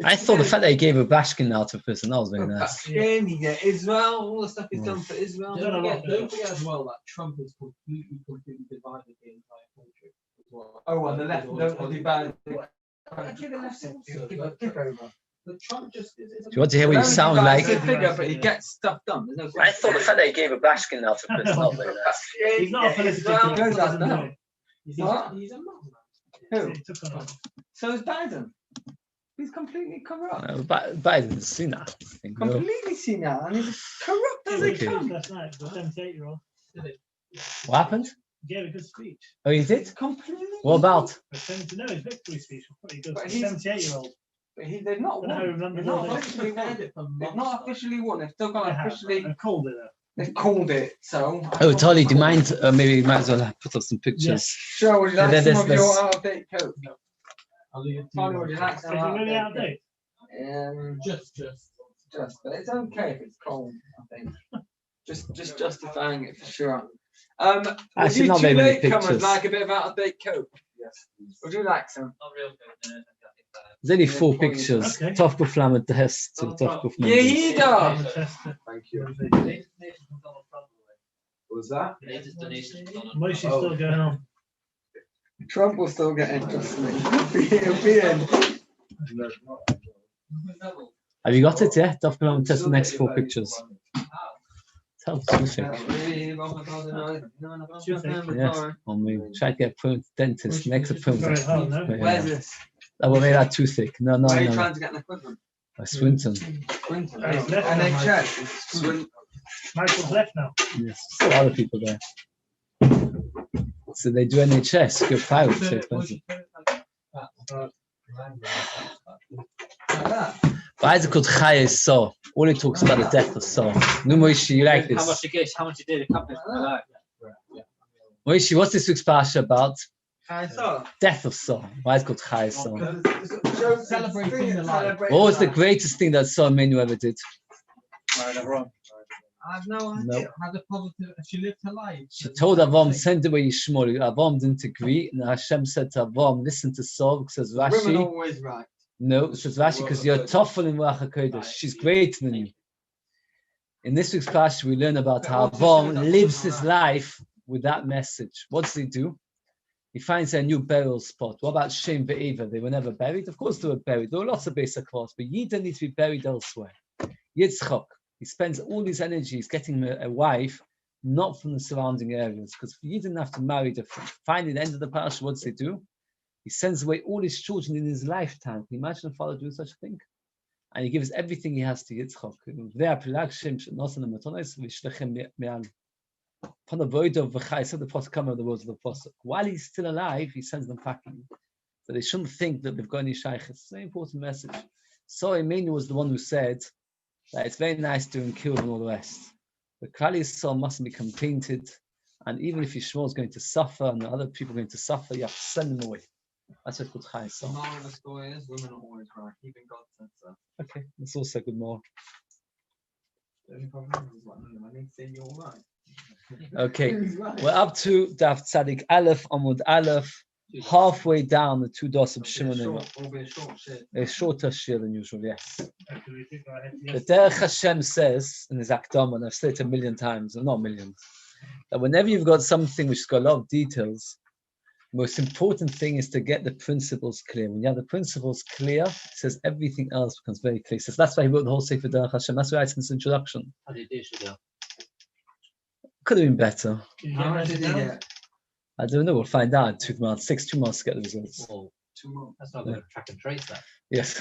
I thought the fact that he gave a Bashkin out of prison, that was very nice. Bashkin, you get Israel, all the stuff he's done for Israel. Don't forget as well that Trump has completely divided the entire country as well. Oh, on the left, don't be bad. But Trump just is. Do you want to hear what you sound like? Figure, but he gets stuff done. I thought the fact that he gave a Bashkin out of prison, that was very nice. He's not a political. He's a man. Who? So is Biden. He's completely corrupt. Biden's seen that. Completely seen that, and he's corrupt as he comes. Last night, the 78-year-old. What happened? He gave a good speech. Oh, you did? Completely. What about? His victory speech was pretty good. 78-year-old. But they've not won. They've not officially won. They've not officially won. They've still got officially. They've called it. They've called it. So. Oh, Tolly, do you mind? Maybe you might as well put up some pictures. Yes. Sure. Would you like some of your out-of-date coat? Tony, would you like some really out of date? Just. But it's okay if it's cold. I think. Just justifying it for sure. Would you not two very many latecomers pictures. like a bit of out-of-date coat? Yes. Would you like some? Not real good. There's only 4 pictures. Okay. Tough go flam at the test. Yehuda! Thank you. What was that? Latest donation. Moishi's still going on. Trump will still get in, trust me. He'll be in. Have you got it? Yeah. Tough go flam test the next 4 pictures. Tell us what you think. Yes. On me. Try to get a dentist. Next appointment. Where's this? That will make that too thick. No. Where are you trying to get an appointment? Swinton. Swinton. He's left now, NHS. Michael's left now. Yes. Still other people there. So they do NHS. Go private. So expensive. Why is it called Chaya Saw? All he talks about the death of Saw. No, Moishi, you like this? How much you get? How much you did? A couple of like. Moishi, what's this week's parsha about? Chaya Death of Saw. Why is it called Chaya Saw? Celebrating the life. What was the greatest thing that Saw Menu ever did? I have no idea. Nope. Had a positive. She lived her life. She told Avam, send away Yishmol. Avam didn't agree. And Hashem said to Avam, listen to Saw, because Women Rashi. always right. No, it says Rashi, because you're tougher than Ruach HaKodesh. She's greater than you. In this week's class, we learn about how Avam lives his life with that message. What does he do? He finds a new burial spot. What about Shem Ve'eva? They were never buried. Of course they were buried. There were lots of basic cloths, but Yidden needs to be buried elsewhere. Yitzchak, he spends all his energies getting a wife, not from the surrounding areas, because he didn't have to marry different. Finally, at the end of the parasha, what does he do? He sends away all his children in his lifetime. Can you imagine a father doing such a thing? And he gives everything he has to Yitzchak. Upon the void of V'chai, said the Apostle, come out of the words of the Apostle. While he's still alive, he sends them packing. So they shouldn't think that they've got any shaykhs. It's a very important message. So Emmanuel was the one who said that it's very nice doing kill and all the rest. The Klal Yisrael mustn't become tainted, and even if Yishmael is going to suffer and other people are going to suffer, you have to send them away. That's what called Chai Yisrael. The moral of the story is women are always right. Even God said so. Okay, that's also good more. The only problem is what I need to say you're right. Okay, we're up to Daf Tzadik Aleph Amud Aleph, halfway down the 2 dots of Shimon. A shorter shir than usual, yes. The Derech Hashem says in his Akdam, and I've said it a million times, or not millions, that whenever you've got something which has got a lot of details, the most important thing is to get the principles clear. When you have the principles clear, it says everything else becomes very clear. So that's why he wrote the whole Sefer Derech Hashem. That's why it's in this introduction. How did you do, Shadil? Could have been better. How much did he get? I don't know. We'll find out in 2 months. 2 months to get the results. Well, 2 months. that's not going to track and trace that. Yes.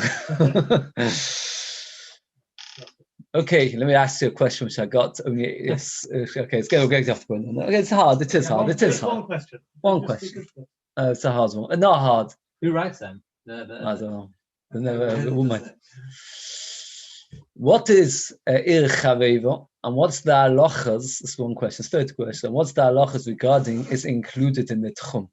Okay, let me ask you a question which I got only. Yes. Okay, it's going to have to go on. Okay, it's hard. It is hard. It is hard. One question. One question. It's a hard one. Not hard. Who writes them? I don't know. The woman. What is Ir Chaveva and what's the halachas? That's one question. Third question. What's the halachas regarding is included in the Tchum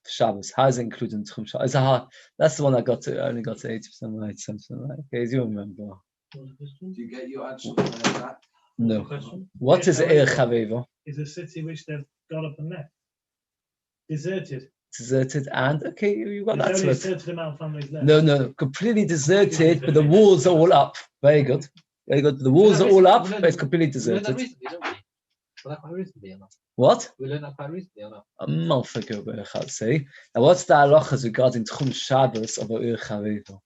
Shabbos? How is it included in Tchum Shabbos? It's a hard. That's the one I got to. I only got to 80% right. Something like. Okay, do you remember? Do you get your actual back? No. What is Ir Chaveva? Is a city which they've got up and left, deserted. deserted, and okay, you got that There's to only a it. certain amount of families left. No, completely deserted, but the walls are all up. Very good. Very good. The walls are all up, but it's completely deserted. What? We learned that quite recently, or not? A month ago, I'd say. Now, what's the halachas regarding Tchum Shabbos of Ur Charevo?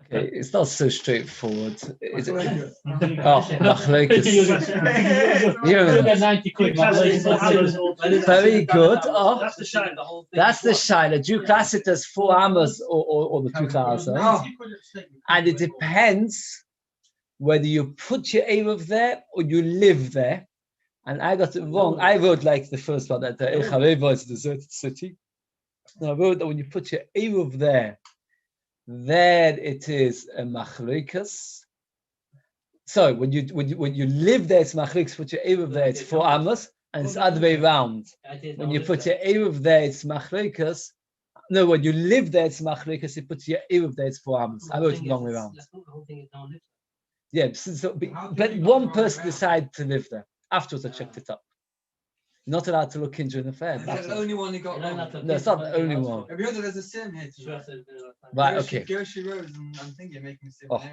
Okay, it's not so straightforward. Is it? Oh, machlokes. You get 90 quid. Very good. Oh, That's the shine. that's the shaila. Do you class it as 4 amas or the 2,000? And it depends whether you put your Eruv there or you live there. And I got it wrong. I wrote like the first one that the Echarevo is a deserted city. And I wrote that when you put your Eruv there, then it is a machlokas. So when you live there, it's machlokas. Put your Eruv there, it's 4 amas, and it's the other way around. When you put your Eruv there, it's machlokas. No, when you live there, it's machlokas. You put your Eruv there, it's 4 amas. I wrote it the wrong way around. Yeah, but one person decided to live there. Afterwards, I checked it up. Not allowed to look into an affair. That's the only one he got wrong. No, it's not the only one. Have you heard there's a sim here too? Right, okay. Gershi Rose and I'm thinking making a sim. Oh.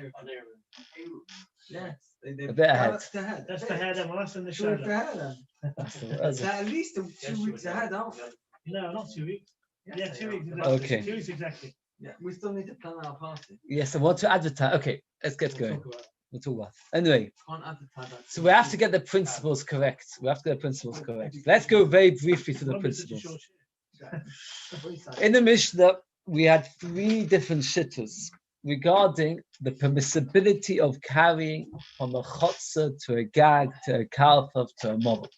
Yes. A bit ahead. That's the head. That's the head, and that's in the Sure, shadow. the head then. That's At least 2 weeks ahead, aren't we? No, not 2 weeks. Yeah, 2 weeks exactly. Okay. 2 weeks exactly. Yeah, we still need to plan our party. Yes, I want to advertise. Okay, let's get going. We'll talk about it. Anyway, Can't advertise that. so we have to get the principles correct. Let's go very briefly to the principles. In the Mishnah, we had 3 different shittas regarding the permissibility of carrying from a chotzer to a gag to a kalfav to a mobile.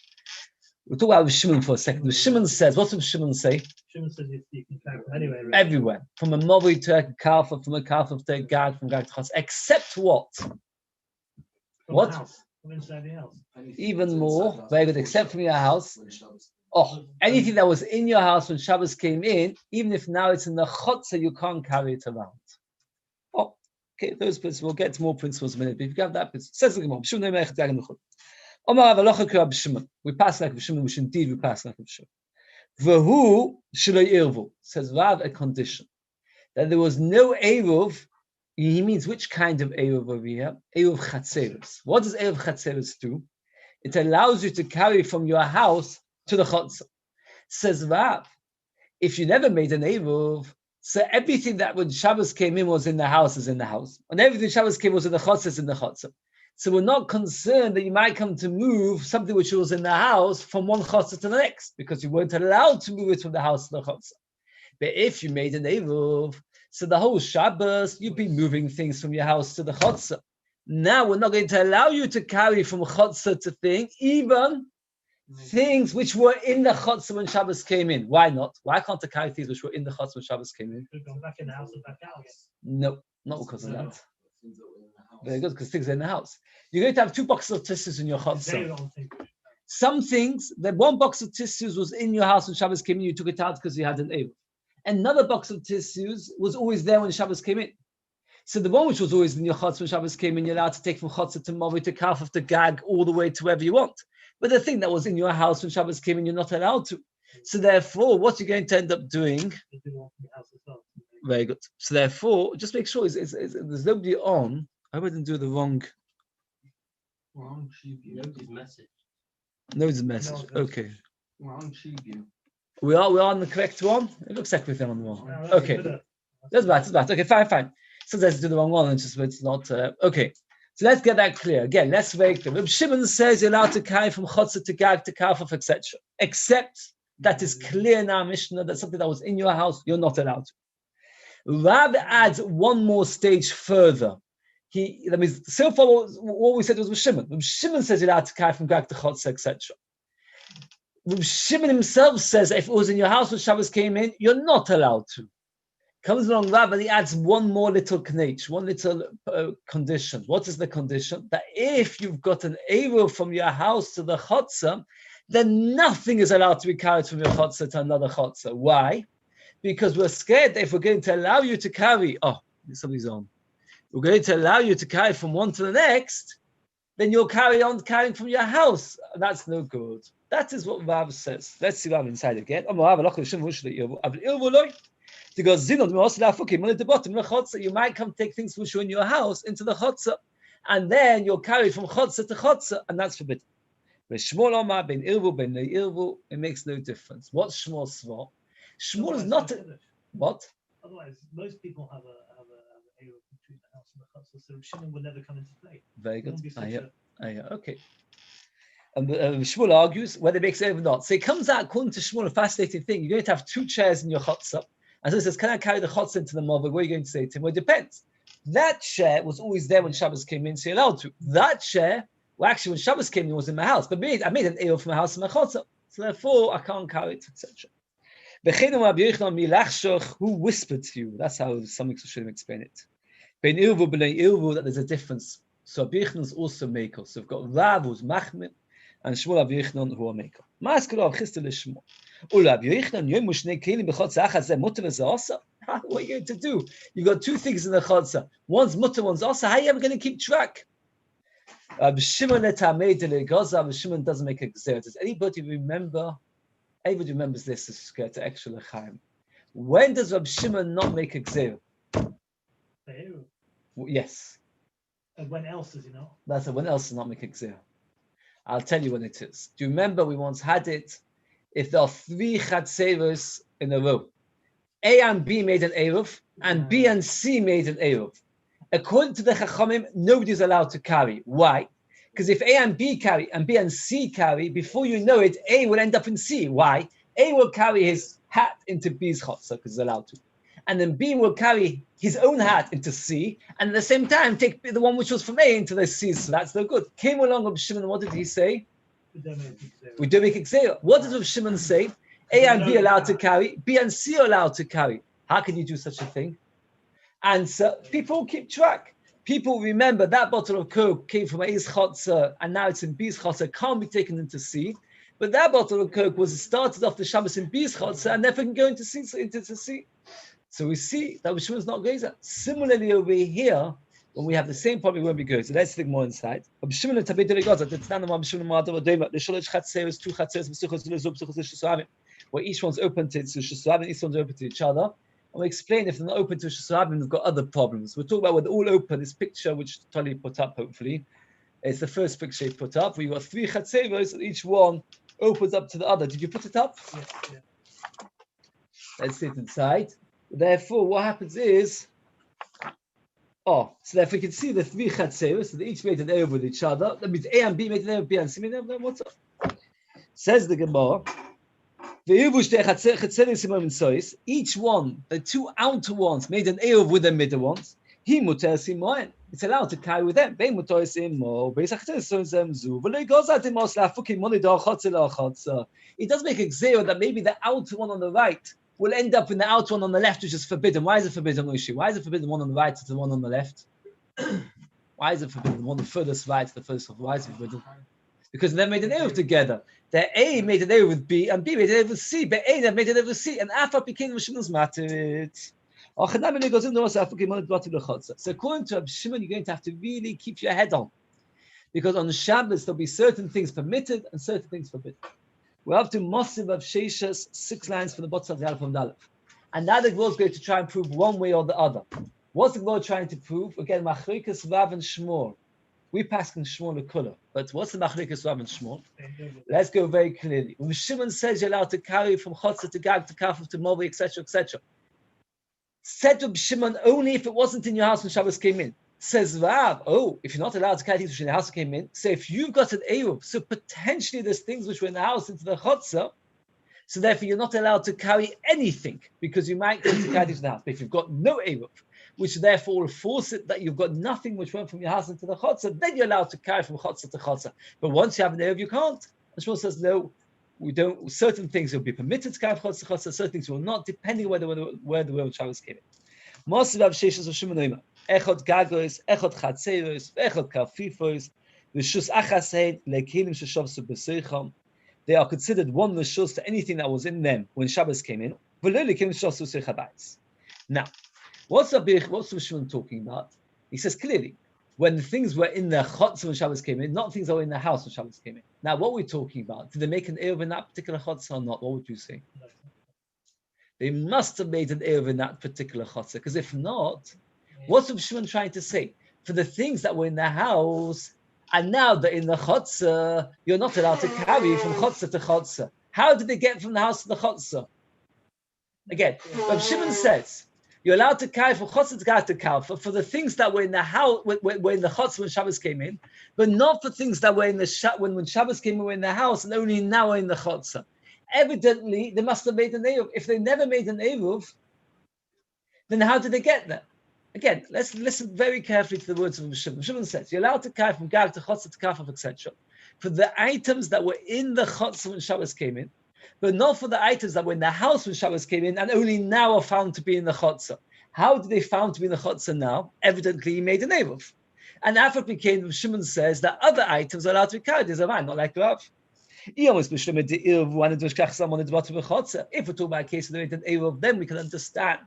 We'll talk about Shimon for a second. Shimon says, what does Shimon say? Shimon says you can carry anyway. Really. Everywhere. From a mobile to a kalfav, from a kalfav to a gag, from gag to chotzer, except what? From What? the house, from inside the house. Even more, very good, except from your house. Oh, anything that was in your house when Shabbos came in, even if now it's in the chotzer, you can't carry it around. Oh, okay, those principles, we'll get to more principles in a minute, but if you have that principle, says the Gemara, we pass like Shimon, which indeed we pass like Shimon. V'hu shelo irvu, says Rav, a condition, that there was no Eruv. He means which kind of Eruv over here? Eruv Chatzeres. What does Eruv Chatzeres do? It allows you to carry from your house to the Chotzer. Says Rav, if you never made an Eruv, so everything that when Shabbos came in was in the house is in the house. And everything Shabbos came was in the Chotzer is in the Chotzer. So we're not concerned that you might come to move something which was in the house from one Chotzer to the next, because you weren't allowed to move it from the house to the Chotzer. But if you made an Eruv, so the whole Shabbos, you've been moving things from your house to the Chotzer. Now we're not going to allow you to carry from Chotzer to thing, even things which were in the Chotzer when Shabbos came in. Why not? Why can't I carry things which were in the Chotzer when Shabbos came in? We've gone back in the house and back out. No, not because of that. Very good, because things are in the house. You're going to have 2 boxes of tissues in your Chotzer. Some things, the 1 box of tissues was in your house when Shabbos came in, you took it out because you had an Eruv. Another box of tissues was always there when Shabbos came in. So the one which was always in your chotzer when Shabbos came in, you're allowed to take from chotzer to movi to kalfav to gag all the way to wherever you want. But the thing that was in your house when Shabbos came in, you're not allowed to. So therefore, what you're going to end up doing? Very good. So therefore, just make sure there's nobody on. I wouldn't do the wrong. Nobody's message. Nobody's message. Okay. We're on Shiur. We are on the correct one. It looks like we're on the wrong. Okay, that's bad. Okay, fine. Sometimes do the wrong one, and just it's not okay. So let's get that clear again. Let's make clear. Reb Shimon says you're allowed to carry from chotzer to gag to kalfav, etc. Except that is clear in our Mishnah that something that was in your house you're not allowed to. Rav adds one more stage further. That means so far what we said was Reb Shimon. Reb Shimon says you're allowed to carry from gag to chotzer, etc. Reb Shimon himself says if it was in your house when Shabbos came in, you're not allowed to. Comes along Rav and he adds one more little knetch, one little condition. What is the condition? That if you've got an Eruv from your house to the chotzer, then nothing is allowed to be carried from your chotzer to another chotzer. Why? Because we're scared that if we're going to allow you to carry, somebody's on. We're going to allow you to carry from one to the next, then you'll carry on carrying from your house. That's no good. That is what Rav says. Let's see Rav inside again. You might come take things which are in your house into the chotzer, and then you'll carry from chotzer to chotzer, and that's forbidden. It makes no difference. What's Shmuel Svar? Shmuel is not what? Otherwise, most people have a Eiruvin between the house and the chutzah, so Shimon would never come into play. Very good. It won't be such Okay. And Shmuel argues whether it makes it or not. So it comes out, according to Shmuel, a fascinating thing. You're going to have two chairs in your chutzah. And so he says, can I carry the chutzah into the mother? What are you going to say to him? Well, it depends. That chair was always there when Shabbos came in, so you're allowed to. That chair, well, actually, when Shabbos came in, was in my house. But I made an Eiruvin from my house in my chutzah. So therefore, I can't carry it, etc. Who whispered to you? That's how some should explain it. That there's a difference. So Abichnon is also maker. So we've got Rav who's Machmir and Shmuel Abichnon who are maker. What are you going to do? You've got two things in the chotzer. One's mutter, one's asa. How are you ever going to keep track? Shimon doesn't make a gzera. Does anybody remember? Everybody remembers this is to extra lechaim. When does Rab Shimon not make a gzera? Yes. And when else does he not? That's when else does not make a gzera. I'll tell you when it is. Do you remember we once had it? If there are three chatzeros in a row, A and B made an Eruv, and B and C made an Eruv. According to the Chachamim, nobody's allowed to carry. Why? Because if A and B carry, and B and C carry, before you know it, A will end up in C. Why? A will carry his hat into B's chotzer, because he's allowed to. And then B will carry his own hat into C, and at the same time take the one which was from A into the C. So that's no good. Came along Reb Shimon, what did he say? We don't make gzera. What does Reb Shimon say? A and B allowed to carry, B and C are allowed to carry. How can you do such a thing? And so people keep track. People remember that bottle of Coke came from A's chotzer, and now it's in B's chotzer, can't be taken into C. But that bottle of Coke was started off the Shabbos in B's chotzer, and never can go into C. So we see that Reb Shimon's not geyser. Similarly over here, when we have the same problem, we won't be good. So let's think more inside. Where each one's open to Shushabim, each one's open to each other. And we explain if they're not open to Shushabim, we've got other problems. We'll talk about when they're all open, this picture which Tali put up, hopefully. It's the first picture he put up, where you've got three chatzeros, and each one opens up to the other. Did you put it up? Yes, yeah. Let's see it inside. Therefore, what happens is, so therefore you can see the three chatzeros, so they each made an Eruv with each other. That means A and B made an Eruv, B and C made an Eruv. What's up? Says the Gemara, each one, the two outer ones, made an Eruv with the middle ones. It's allowed to carry with them. It does make a gzera that maybe the outer one on the right will end up in the outer one on the left, which is forbidden. Why is it forbidden, Moshe? Why is it forbidden the one on the right to the one on the left? Why is it forbidden the one the furthest right to the furthest left? Why is it forbidden? Because they made an Eruv together. The A made an Eruv with B, and B made an Eruv with C, but A made an Eruv with C, and Alpha became Shimmon's matit. So according to Reb Shimon, you're going to have to really keep your head on. Because on the Shabbos, there'll be certain things permitted and certain things forbidden. We have to Mosiv of Sheshas, 6 lines from the bottom of the Aleph and Dalef. And now the Gemara is going to try and prove one way or the other. What's the Gemara trying to prove? Again, Machrikas, Rav, and Shmuel. We pass in Shmuel the Kula. But what's the Machrikas, Rav, and Shmuel? Let's go very clearly. When Shimon says you're allowed to carry from Chotzer to Gag to Kafuf to Movi, etc., etc., said to Shimon only if it wasn't in your house when Shabbos came in. Says Rav, if you're not allowed to carry things which in the house came in, so if you've got an Eruv, so potentially there's things which were in the house into the Chotzer, so therefore you're not allowed to carry anything because you might get to carry things in the house. But if you've got no Eruv, which therefore will force it that you've got nothing which went from your house into the Chotzer, then you're allowed to carry from Chotzer to Chotzer. But once you have an Eruv, you can't. And Shmuel says, no, we don't. Certain things will be permitted to carry from Chotzer to Chotzer, certain things will not, depending on where the word Shabbos came in. Most of the Sheshas of Shimon Oima. Echot Gagos, Echot Chatzeros, Echot Kafifos, Rishus Achased, Lekilim Sheshavsu B'Seicham. They are considered one Rishus to anything that was in them when Shabbos came in. Now, what's Shimon talking about? He says clearly, when the things were in the chotzer when Shabbos came in, not things that were in the house when Shabbos came in. Now, what we're talking about, did they make an Eruv in that particular chotzer or not? What would you say? They must have made an Eruv in that particular chotzer, because if not, what's Rav Shimon trying to say? For the things that were in the house, and now they're in the chotzer, you're not allowed to carry from chotzer to chotzer. How did they get from the house to the chotzer? Again, Rav Shimon says, you're allowed to carry from chotzer to kalfa for the things that were in the house, were in the chotzer when Shabbos came in, but not for things that were in the when Shabbos came in were in the house and only now are in the chotzer. Evidently, they must have made an Eruv. If they never made an Eruv, then how did they get there? Again, let's listen very carefully to the words of Rav Shimon. Rav Shimon says, you're allowed to carry from Gag to chotzer to kalfa, etc. for the items that were in the chotzer when Shabbos came in, but not for the items that were in the house when Shabbos came in and only now are found to be in the chotzer. How did they found to be in the chotzer now? Evidently, he made an Eruv. And after it became, Rav Shimon says that other items are allowed to be carried as a man, not like Rav. If we're talking about a case where they made an Eruv, then we can understand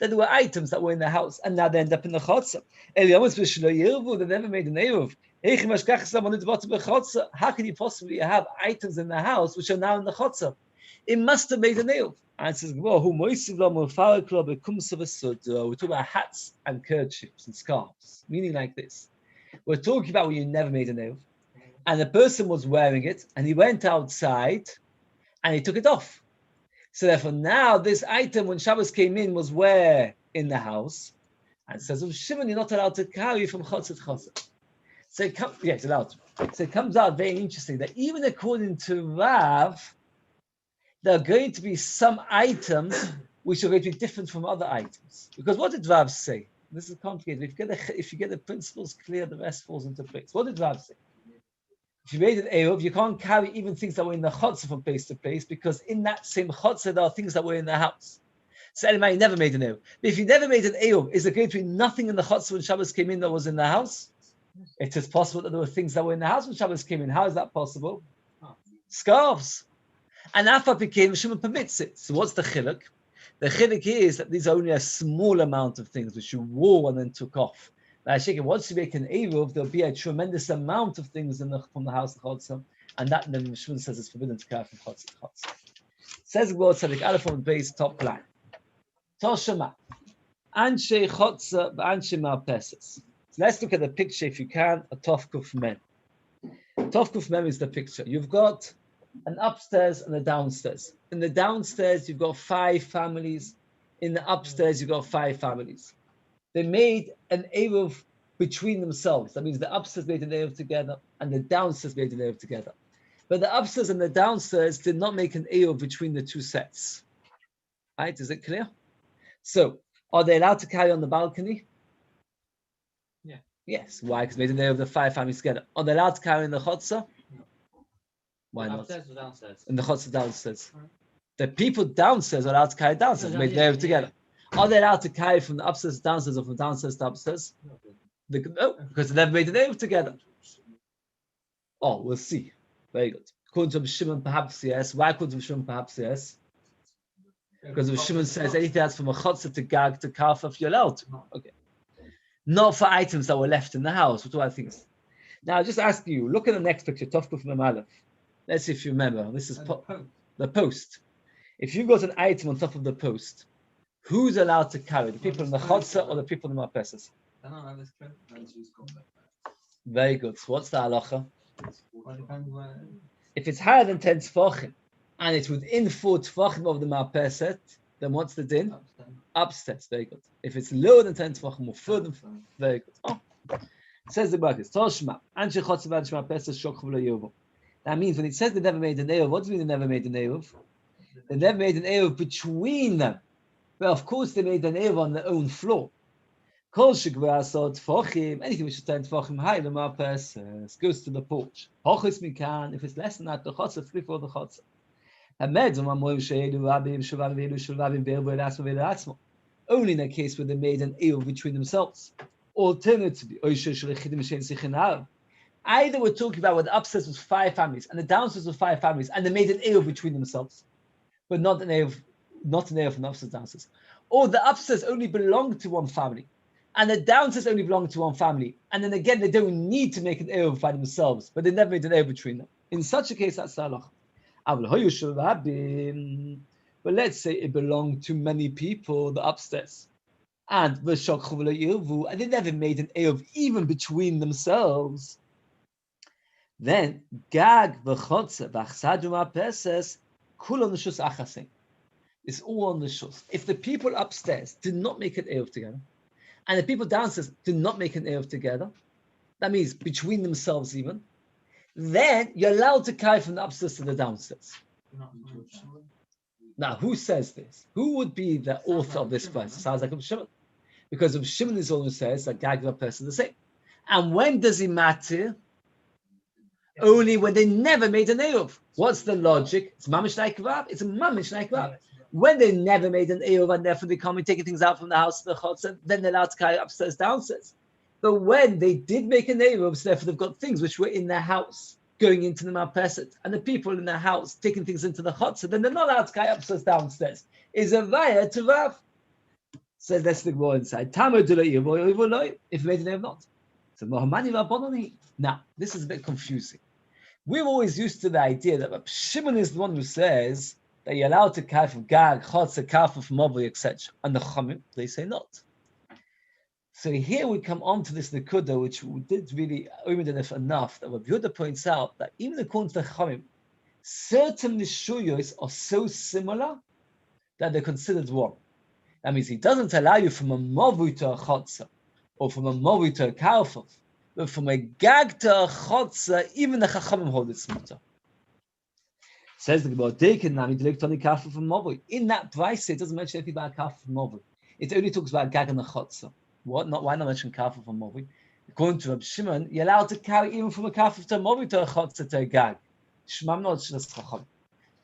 that there were items that were in the house and now they end up in the chotzer. They never made an Eruv. How can you possibly have items in the house which are now in the chotzer? It must have made an Eruv. And it says, we're talking about hats and kerchiefs and scarves, meaning like this. We're talking about when you never made an Eruv, and the person was wearing it, and he went outside, and he took it off. So therefore, now this item, when Shabbos came in, was where? In the house. And it says, Shimon, you're not allowed to carry from chotzer to chotzer. So it's allowed to. So it comes out very interesting that even according to Rav, there are going to be some items which are going to be different from other items. Because what did Rav say? This is complicated. If you get the principles clear, the rest falls into place. What did Rav say? If you made an Eruv, you can't carry even things that were in the chotzer from place to place, because in that same chotzer there are things that were in the house. So anyway, you never made an Eruv. But if you never made an Eruv, is there going to be nothing in the chotzer when Shabbos came in that was in the house? It is possible that there were things that were in the house when Shabbos came in. How is that possible? Scarves. And Afa became Shimon permits it. So what's the chiluk? The chiluk is that these are only a small amount of things which you wore and then took off. Once you make an Eruv, there'll be a tremendous amount of things from the house of Chotzer, and that then Shimon says it's forbidden to carry from Chotzer to Chotzer. Says Gvor Tzadik Aleph on base top line. Toshama, Anshe Chotzer, Anshe Marpeses. So let's look at the picture, if you can, a Tovkuf Mem. Tovkuf Mem is the picture. You've got an upstairs and a downstairs. In the downstairs, you've got 5 families. In the upstairs, you've got 5 families. They made an Eruv between themselves. That means the upstairs made an Eruv together and the downstairs made an Eruv together. But the upstairs and the downstairs did not make an Eruv between the 2 sets. Right? Is it clear? So, are they allowed to carry on the balcony? Yeah. Yes. Why? Because they made an Eruv of the 5 families together. Are they allowed to carry in the chotzer? No. Why not? Upstairs or downstairs? In the chotzer downstairs. The people downstairs are allowed to carry downstairs. Made an Eruv together. Are they allowed to carry from the upstairs to downstairs or from downstairs to upstairs? No, because they never made an Eruv together. Oh, we'll see. Very good. According to Shimon, perhaps yes. Why according to Shimon, perhaps yes? Because Shimon says anything that's from a chotzer to gag to kalfa, if you're allowed to. Okay. Not for items that were left in the house. What do I think? Now, just ask you, look at the next picture, Tovkuf Mem Aleph. Let's see if you remember. This is the post. If you've got an item on top of the post, who's allowed to carry? The people in the chotzer or the people in the marpeses? Very good. So what's the halacha? If it's higher than 10 tefachim and it's within 4 tefachim of the marpeset, then what's the din? Upstairs. Very good. If it's lower than 10 tefachim or further, very good. Oh. Says the Brakis, Toshma, Anshe Chotzer Anshe Marpeses Shokhu V'lo Yovo. That means when it says they never made an Eruv, what does it mean they never made an Eruv? They never made an Eruv between them. Well, of course, they made an Eruv on their own floor. Kol shegvara sod tefachim, anything which is 10 tefachim high, the marpeses goes to the porch. Hochis mikan, if it's less than that, the chotzer, 3 for the chotzer. Only in a case where they made an Eruv between themselves. Alternatively, either we're talking about where the upstairs was 5 families and the downstairs was 5 families, and they made an Eruv between themselves, but not an Eruv from the upstairs downstairs. Or the upstairs only belonged to one family, And the downstairs only belong to one family. And then again, they don't need to make an Eruv by themselves, but they never made an Eruv between them. In such a case, that's Salach. But let's say it belonged to many people, the upstairs. And they never made an Eruv even between themselves. Then, Gag v'chotze v'achsaduma peses kulon neshus achasin. It's all on the shus. If the people upstairs did not make an Eruv together, and the people downstairs did not make an Eruv together, that means between themselves even, then you're allowed to carry from the upstairs to the downstairs. Now, who says this? Who would be the author of this verse? Sounds like Shimon. Because Shimon is always says that Gag and person the same. And when does it matter? Only when they never made an Eruv. What's the logic? It's mamish like Rav. It's a mamish like Rav. When they never made an Eruv and therefore they come and taking things out from the house to the chotzer, then they're allowed to carry upstairs, downstairs. But when they did make an Eruv, so therefore they've got things which were in their house going into the marpeset, and the people in their house taking things into the chotzer, then they're not allowed to carry upstairs, downstairs. Is a raya to Rav. So that's the more inside. If you made an Eruv, not. So Mohammadi Rabbonani. Now, this is a bit confusing. We're always used to the idea that Shimon is the one who says that you're allowed to carry from Gag, Chotzer, Kafir, from Mobri, etc. And the Chachamim, they say not. So here we come on to this Nekuda, which we did really enough, that Yehuda points out that even according to the Chachamim, certain Nishuyos are so similar that they're considered wrong. That means he doesn't allow you from a Mobri to a Chotzer, or from a Mobri to a Kafir, but from a Gag to a Chotzer, even the Chachamim hold it's mutter. Says the Gemara, in that price, it doesn't mention anything about Kafir from Mobri. It only talks about Gag and the Chotzer. What? Not why not mention Kafir from Mobri? According to Reb Shimon, you're allowed to carry even from a Kafir to a Mobri to a Chotzer to a Gag. Shmam not Shlas Chacham.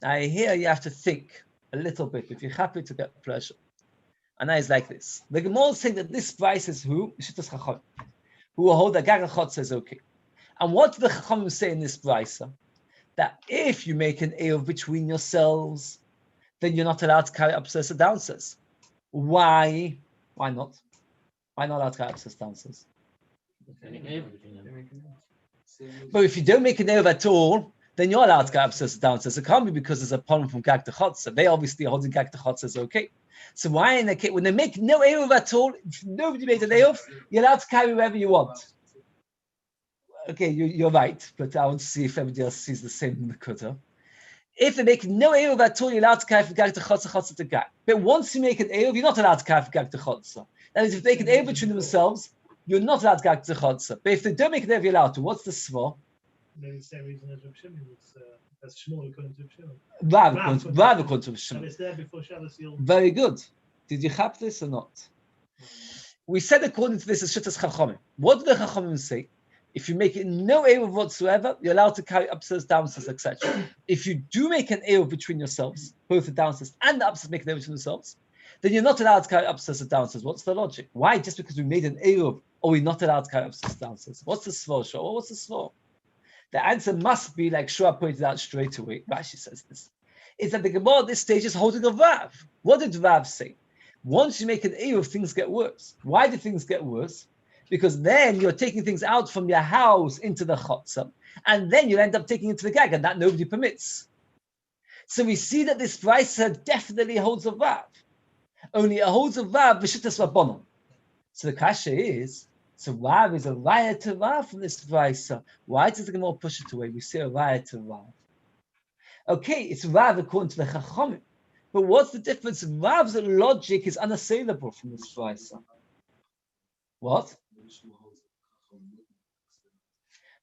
Now here you have to think a little bit if you're happy to get pleasure. And now it's like this. The Gemara is saying that this price is who? Shittas Chacham. Who will hold that Gag and Chotzer is okay. And what do the Chachamim say in this price? That if you make an Eruv between yourselves, then you're not allowed to carry upstairs or downstairs. Why? Why not? Why not allowed to carry upstairs downstairs? But if you don't make an Eruv at all, then you're allowed to carry upstairs or downstairs. It can't be because there's a problem from Gag to Chotzer. They obviously are holding Gag to Chotzer is okay. So why in the case when they make no Eruv at all, if nobody made an Eruv, you're allowed to carry wherever you want. Okay, you're right, but I want to see if everybody else sees the same in the Kuta. If they make no Eruv at all, you're allowed to carry from Gag to Chotzer, Chotzer to Gag. But once you make an Eruv, you're not allowed to carry from Gag to Chotzer. That is, if they make an Eruv between themselves, you're not allowed to Gag to Chotzer. But if they don't make an Eruv, you're allowed to. What's the svah? Maybe the same reason as Reb Shimon, as Shmuel according to Reb Shimon. Rav according to Reb Shimon. And it's there before Shabbos Yom. Very good. Did you have this or not? We said according to this is Shittas Chachamim. What do the Chachamim say? If you make it no Eruv whatsoever, you're allowed to carry upstairs, downstairs, etc. If you do make an Eruv between yourselves, both the downstairs and the upstairs make an Eruv between themselves, then you're not allowed to carry upstairs or downstairs. What's the logic? Why? Just because we made an Eruv, are we not allowed to carry upstairs, downstairs? What's the svor? What's the svor? The answer must be, like Shua pointed out straight away, Rashi says this, is that the Gemara at this stage is holding a Rav. What did Rav say? Once you make an Eruv, things get worse. Why do things get worse? Because then you're taking things out from your house into the chotzer, and then you end up taking it to the Gag, and that nobody permits. So we see that this brisa definitely holds a Rav. Only it holds a Rav b'shittas Rabbanon. So the kasha is, so Rav is a raya to Rav from this brisa. Why does the Gemara push it away? We say a raya to Rav. Okay, it's Rav according to the Chachamim. But what's the difference? Rav's logic is unassailable from this brisa. What?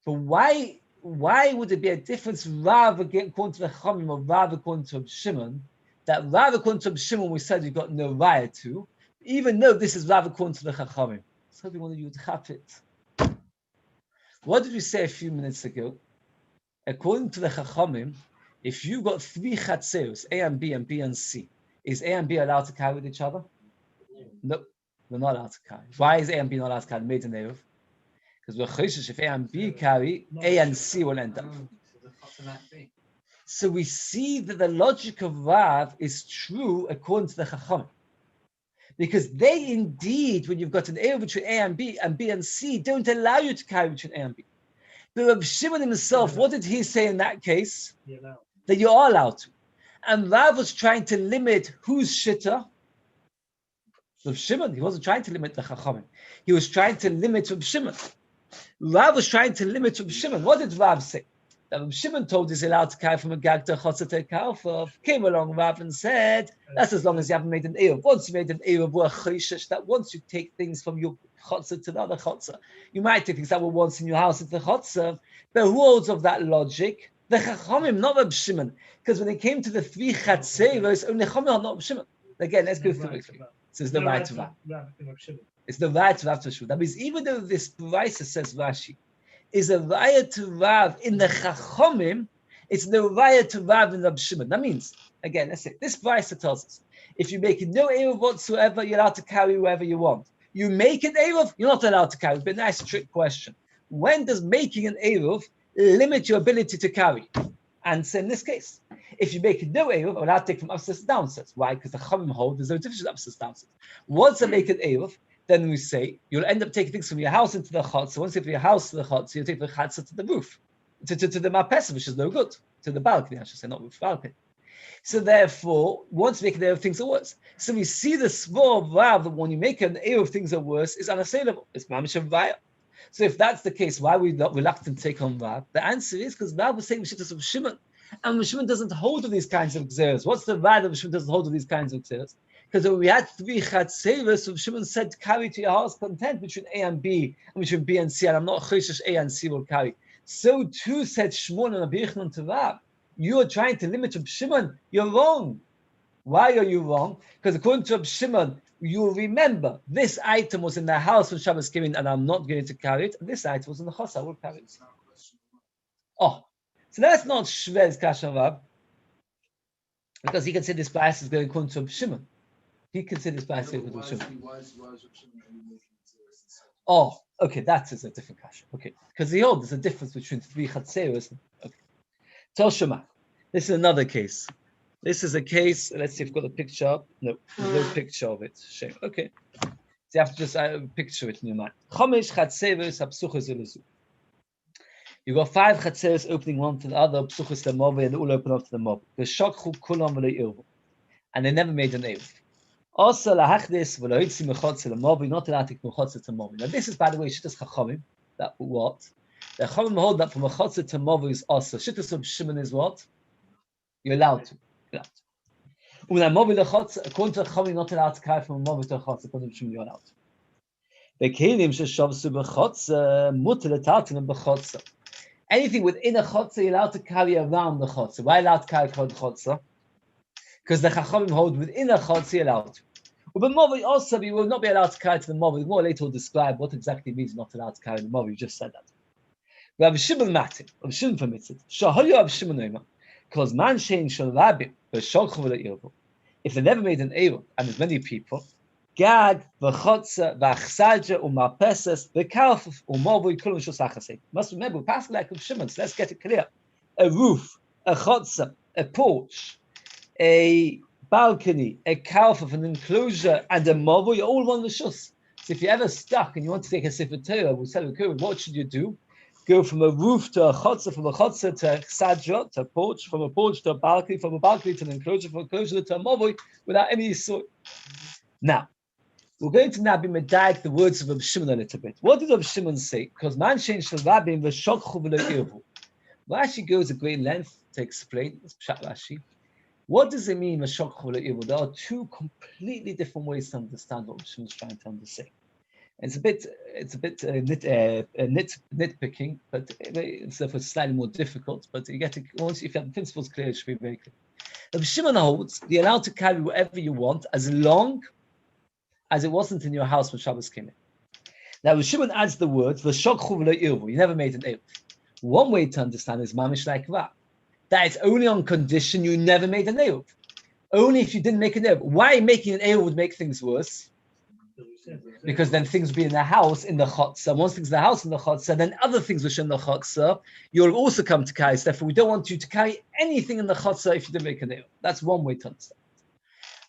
But why would it be a difference Rav according to the Chachamim or Rav according to Reb Shimon? That Rav according to Reb Shimon we said you've got no raya to, even though this is Rav according to the Chachamim. So we want you to have it. What did we say a few minutes ago? According to the Chachamim, if you've got three chatzeros, A and B and C, is A and B allowed to carry with each other? No, we're not allowed to carry. Why is A and B not allowed to carry? Made an Eruv. Because we're choshesh, if A and B carry, A and C will end up. So we see that the logic of Rav is true according to the Chacham. Because they indeed, when you've got an Eruv between A and B and C, don't allow you to carry between A and B. But Rav Shimon himself, what did he say in that case? That you are allowed to. And Rav was trying to limit whose shitta? Rav Shimon. He wasn't trying to limit the Chachamim. He was trying to limit Rav Shimon. Rav was trying to limit Rav Shimon. What did Rav say? That Rav Shimon told he's allowed to carry from a gag to a chotzer to a kalfov. Came along Rav and said, that's as long as you haven't made an eruv. Once you made an eruv, that once you take things from your chotzer to the other chotzer, you might take things that were once in your house into the chotzer. But who holds of that logic? The Chachamim, not Rav Shimon. Because when it came to the three chatzeros, only Chachamim, not Rav Shimon. Again, let's go through it. So it's the right to Rav. It's the right to Rav to Shimon. That means even though this brisa says Rashi, is a raya to Rav in the Chachomim, it's no raya to Rav in Rav Shimon. That means, again, let's say, this brisa tells us, if you make no Eruv whatsoever, you're allowed to carry wherever you want. You make an Eruv, you're not allowed to carry. But nice trick question. When does making an Eruv limit your ability to carry? Answer in this case. If you make no Eruv, I'm allowed to take from upstairs to downstairs. Why? Because the Chachamim hold, there's no difference upstairs to downstairs. Once I make an Eruv, then we say you'll end up taking things from your house into the chotzer. Once you take from your house to the chotzer, you take the chotzer to the roof, to the marpesa, which is no good, to the balcony, I should say, not roof, balcony. So therefore, once you make an eruv, things are worse. So we see the svor of Rav that when you make an eruv, things are worse, is unassailable. It's mamish of vaya. So if that's the case, why are we not reluctant to take on Rav? The answer is because Rav was saying Shittas of Shimon, and Shimon doesn't hold of these kinds of xeros. What's the Rav that Shimon doesn't hold of these kinds of xeros? Because when we had three chatzeros, so Shimon said, carry to your house content between A and B, and between B and C, and I'm not choshesh A and C will carry. So too said Shimon and Rabbi Yochanan to Rav. You are trying to limit Rabbi Shimon. You're wrong. Why are you wrong? Because according to Rabbi Shimon, you will remember this item was in the house when Shabbos came in, and I'm not going to carry it. And this item was in the house, I will carry it. Oh, so that's not Shved's Kasha Rav, because he can say this bias is going according to Rabbi Shimon. He considers by Oh, okay, that is a different kasha. Okay, because he holds there's a difference between three chatzeros. Okay, Tell Shema. This is another case. This is a case. Let's see if we've got a picture up. No, there's no picture of it. Shame. Okay, so you have to just picture it in your mind. Chomesh chatzeros hapsuchos elazu. You've got 5 chatzeros opening one to the other, psuchos lemovi, and all open up to the mob. V'shokchu kulam v'lo irvu, and they never made an eruv. Also, lahachdis v'lo hitzi mechotze lemovi, not allowed to take mechotze to movi. Now, this is, by the way, shittas chachamim. That what? The chachamim hold that from mechotze to movi is also. Shittas of Shimon is what? You're allowed to. You're allowed to. When a movi lechotze, according to the chachamim, not allowed to carry from a movi to a chotze. According to Shimon, you're allowed to. Bekelim sheshavsu bechotze muter letartin bechotze. Anything within a chotze, you're allowed to carry around the chotze. Why allowed to carry the chotze? Because the chachamim hold within a chotze, you're allowed to. But movi also, you will not be allowed to carry to the movi. More later we'll describe what exactly means not allowed to carry the movi. You just said that. Rav Shimon matin, Rav Shimon permits it. Shahoyu Rav Shimon oima, because man shein shel rabim v'shokchu v'le'irvu. If they never made an eruv, and there's many people, gag v'chotze v'achsadja u'marpeses v'karfuf u'movi kulum shosachasei. Must remember, we pass like Rav Shimon, so let's get it clear. A roof, a chotze, a porch, a balcony, a karfuf, an enclosure, and a movi, you're all one rishus. So if you're ever stuck and you want to take a sefer Torah, we'll tell you, what should you do? Go from a roof to a chotzer, from a chotzer to a chsadra, to a porch, from a porch to a balcony, from a balcony to an enclosure, from an enclosure to a movi, without any sort. Now, we're going to now be medayik the words of Rav Shimon a little bit. What did Rav Shimon say? Because man shein shel rabim v'shokchu v'le'irvu. Rashi goes a great length to explain. Let's pshat Rashi. What does it mean v'shokchu v'le'irvu? There are 2 completely different ways to understand what Rav Shimon is trying to say. It's a bit nitpicking, but it's therefore slightly more difficult. But you get it once if you have the principles clear, it should be very clear. Rav Shimon holds you're allowed to carry whatever you want as long as it wasn't in your house when Shabbos came in. Now Rav Shimon adds the words v'shokchu v'le'irvu. You never made an eruv. One way to understand is mamish like that. That it's only on condition you never made an eruv. Only if you didn't make an eruv. Why making an eruv would make things worse? Because then things would be in the house, in the chotzer. Once things in the house, in the chotzer, then other things which are in the chotzer, you'll also come to carry. Therefore, we don't want you to carry anything in the chotzer if you didn't make an eruv. That's one way to understand.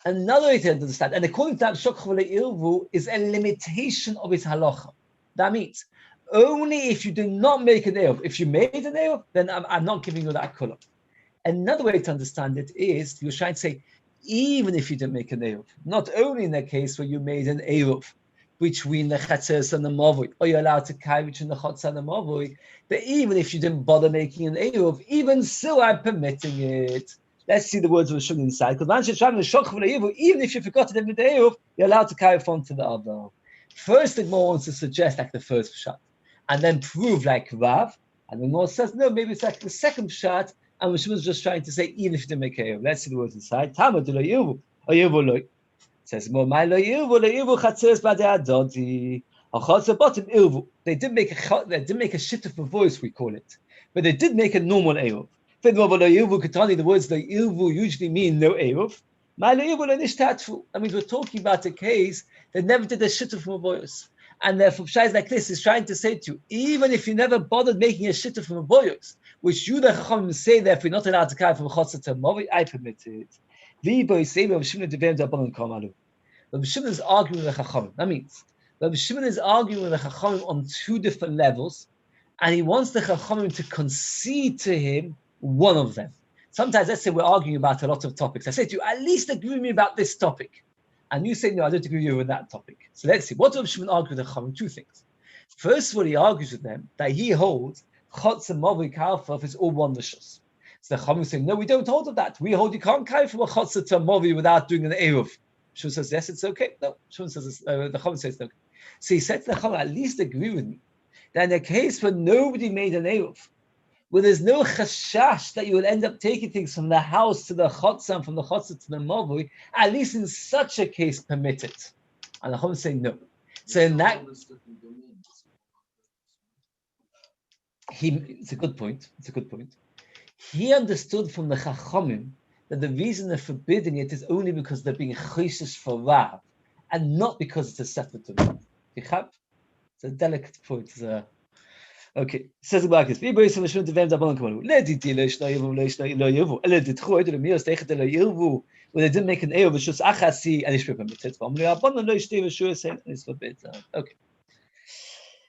Another way to understand, and according to that, Shokh Irvu is a limitation of its halacha. That means only if you do not make an Eruv. If you made an Eruv, then I'm not giving you that color. Another way to understand it is you're trying to say, even if you didn't make an Eruv, not only in the case where you made an Eruv between the Chatzos and the Mavoi, or you're allowed to carry between the Chatzos and the Mavoi, that even if you didn't bother making an Eruv, even so I'm permitting it. Let's see the words of the Shul inside. Because even if you forgot to do the Eruv, you're allowed to carry from to the other. First, the Gemara wants to suggest like the first pshat, and then prove like Rav. And the Gemara says, no, maybe it's like the second pshat, and Rishon was just trying to say, even if you didn't make a Eruv. Let's see the words inside. Tama de lo Yehuda, or Yehuda lo. It says, "Mo my lo Yehuda chatzos b'adei adodi." Achotz bottom Eruv. They did make a shittuf of voice, we call it, but they did make a normal Eruv. The words the Eruv usually mean no Eruv. My lo Yehuda lo nishtatfu. That means we're talking about a case that never did a shittuf from a voice. And therefore, Shais like this is trying to say to you, even if you never bothered making a shittuf from a voice, which you the Chachamim say that if we're not allowed to carry from Chotzer to Movi, I permit it. Rabbi Shimon is arguing with the Chachamim. That means Rabbi Shimon is arguing with the Chachamim on two different levels, and he wants the Chachamim to concede to him one of them. Sometimes, let's say we're arguing about a lot of topics. I say to you, at least agree with me about this topic. And you say, no, I don't agree with you with that topic. So let's see. What does Shimon argue with the Chachamim? Two things. First of all, he argues with them that he holds Chotz and Movi Karfov is all one Rishus. So the Chachamim say, no, we don't hold of that. We hold you can't carry from a Chotz to a Movi without doing an Eruv. Shimon says, yes, it's okay. No, Shimon says, the Chachamim says, no. So he said to the Chachamim, at least agree with me that in a case where nobody made an Eruv, where there's no chashash that you will end up taking things from the house to the chotza and from the chotza to the mavui, at least in such a case, permit it. And the Chachamim say no. So in that, it's a good point. It's a good point. He understood from the Chachamim that the reason they're forbidding it is only because they're being chayshish for Rav, and not because it's a separate Rav. It's a delicate point. Okay, says the Marcus. Wie bei so schön devem da bank mal. Let it lo yevu. Let it khoyd le mir stecht le yevu. When they didn't make an Eruv, it's just achasi and it's permitted. Warum le abon lo yishte v'shu sen is forbidden. Okay.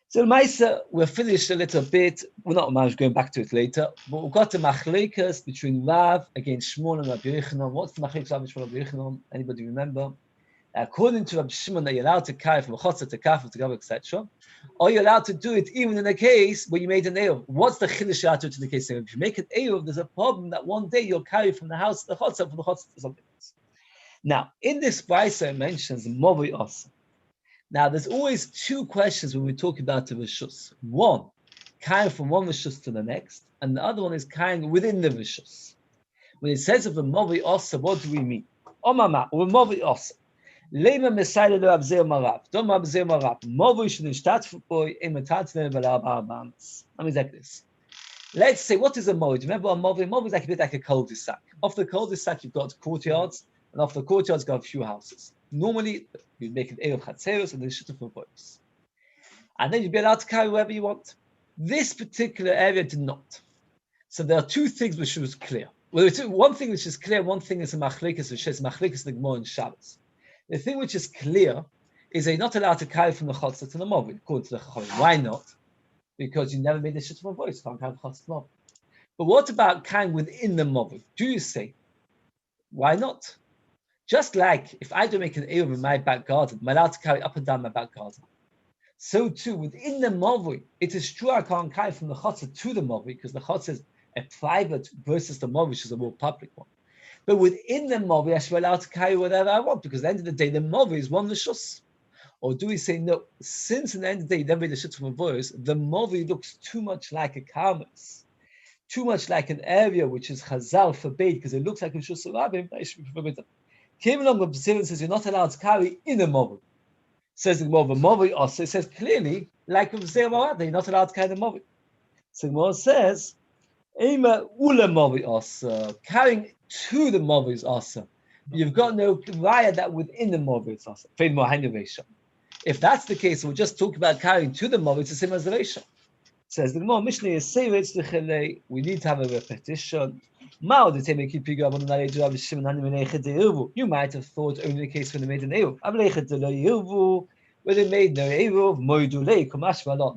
So Maisa, we're finished a little bit. We're not much going back to it later, but we've got the machlekas between Rav against Shmuel and Rabbi Yochanan. What's the machlekas between Rabbi Yochanan? Anybody remember? According to Rabbi Shimon, that you're allowed to carry from a chotzer to kafir to gav, etc. Or you're allowed to do it even in a case where you made an Eruv. What's the chiddush out in the case? If you make an Eruv, there's a problem that one day you'll carry from the house to the chotzer, from the chotzer to something else. Now, in this brisa it mentions Movi Asa. Now, there's always two questions when we talk about the Rishus. One, carrying from one Rishus to the next, and the other one is carrying within the Rishus. When it says of a Movi Asa, what do we mean? Omama, or Movi Asa. Lema Messiah lo abzeh marab. Don't abzeh marab. Movi sh'nishtat boy imitatzne v'lab ha'abamas. Let me take this. Let's say, what is a Movi? Remember a Movi? Movi is like a bit like a cul-de-sac. Off the cul-de-sac, you've got courtyards, and off the courtyards, you've got a few houses. Normally, you'd make an Eruv Chatzeros and then shituf of boys. And then you'd be allowed to carry wherever you want. This particular area did not. So there are two things which was clear. Well, one thing which is clear, one thing is a machlekes, which is machlekes the Gemara in Shabbos. The thing which is clear is they're not allowed to carry from the chotzer to the movi, according to the Chachamim. Why not? Because you never made a shituf of voice, can't carry from chotzer to the movi. But what about carrying within the movi? Do you say, why not? Just like if I don't make an Eruv in my back garden, I'm allowed to carry up and down my back garden. So too, within the Movi, it is true I can't carry from the Chotzer to the Movi, because the Chotzer is a private versus the Movi, which is a more public one. But within the Movi, I should be allowed to carry whatever I want, because at the end of the day, the Movi is one Rishus. Or do we say, no, since at the end of the day, you never made a shit from a voice, the Movi looks too much like a Karmas, too much like an area which is Chazal forbade, because it looks like a Rishus Rabim, I should be forbidden. Came along with B'Sivin says you're not allowed to carry in a Movi. Says the Movi also, it says clearly, like B'Sivin, you're not allowed to carry the Movi. So the Movi says, Ema Ula Movi also, carrying to the Movi is also. You've got no raya that within the Movi is also. If that's the case, we'll just talk about carrying to the Movi, it's the same as the Reisha. Says the Gemara, Mishnah is we need to have a repetition. You might have thought only the case when they made an Eruv. When they made no Eruv,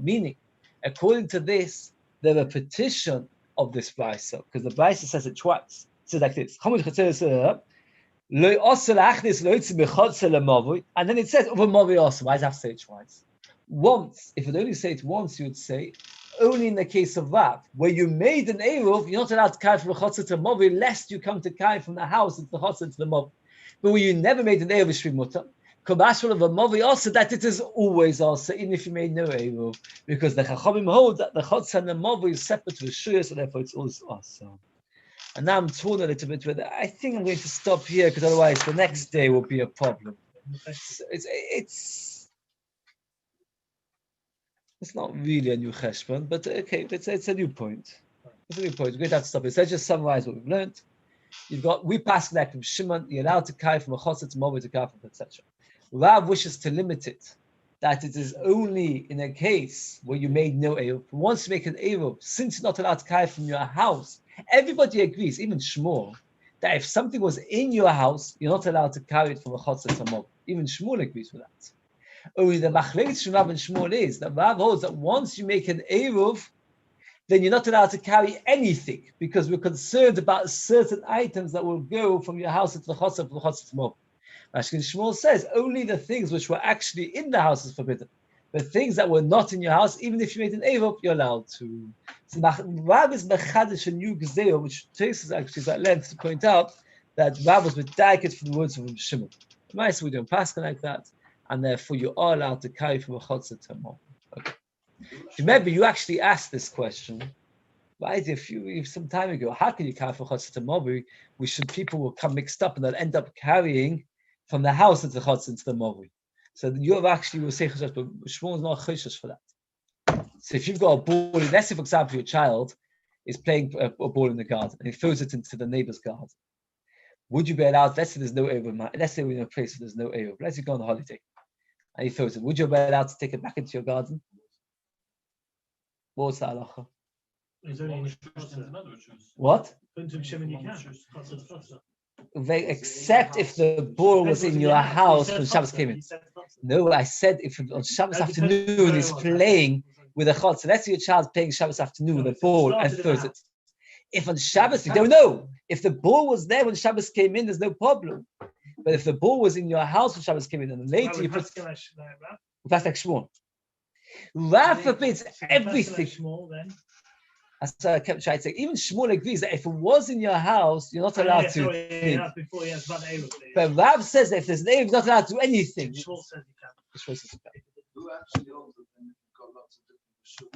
meaning, according to this, they're a petition of this Brisa, because the Brisa says it twice. It says like this. And then it says over Movi also. Why does it have to say it twice? Once, if it only say it once, you would say only in the case of Rav, where you made an Eruv, you're not allowed to carry from the Chotzer to Movi, lest you come to carry from the house into the Chotzer to the Movi. But where you never made an Eruv, Shri Mutter, Kabashal of a Movi also, that it is always also, even if you made no Eruv, because the Chachamim hold that the Chotzer and the Movi is separate to the Shiur, so therefore it's always awesome. And now I'm torn a little bit with it. I think I'm going to stop here because otherwise the next day will be a problem. It's not really a new cheshbon, but okay, it's a new point. It's a new point. We're going to have to stop here. So let's just summarize what we've learned. You've got, we pass that from Shimon, you're allowed to carry from a chotzer to Movi to carry from etc. Rav wishes to limit it, that it is only in a case where you made no Eruv. Once you make an Eruv, since you're not allowed to carry from your house, everybody agrees, even Shmuel, that if something was in your house, you're not allowed to carry it from a chotzer to Movi. Even Shmuel agrees with that. Only the machlekes from Rav and Shmuel is that Rav holds that once you make an Eruv, then you're not allowed to carry anything because we're concerned about certain items that will go from your house into the chotzer, from the chotzer to Movi. Mashkin Shmuel says only the things which were actually in the house is forbidden. But things that were not in your house, even if you made an Eruv, you're allowed to. So Rav is mechadish a new gezerah, which takes us actually at length to point out that Rav was medayek from the words of Shimon. Nice, we don't pass like that, and therefore you are allowed to carry from a chotzer to a Movi. Okay. Remember, you actually asked this question, right? If some time ago, how can you carry from chotzer to Movi? People will come mixed up and they'll end up carrying from the house into the chotzer into the Movi. So you actually will say choshesh, but Shmuel is not choshesh for that. So if you've got a ball, let's say for example your child is playing a ball in the garden and he throws it into the neighbor's garden, would you be allowed? Let's say there's no Eiruvin. Let's say we're in a place where there's no Eiruvin. Let's say you go on a holiday and he throws it. Would you be allowed to take it back into your garden? What's the halacha? What? Except if the ball was in your house when Shabbos came in. No, I said if on Shabbos afternoon he's playing with a chotzer. So let's say your child's playing Shabbos afternoon with a ball and throws it. If on Shabbos, you don't know. If the ball was there when Shabbos came in, there's no problem. But if the ball was in your house when Shabbos came in, and later you put... That's like Shmuel. Rav forbids everything. That's what I kept trying to say. Even Shmuel agrees that if it was in your house, you're not allowed to. But Rav says that if there's an Eiruvin, you're not allowed to do anything. Shmuel says you can. Who actually owns it?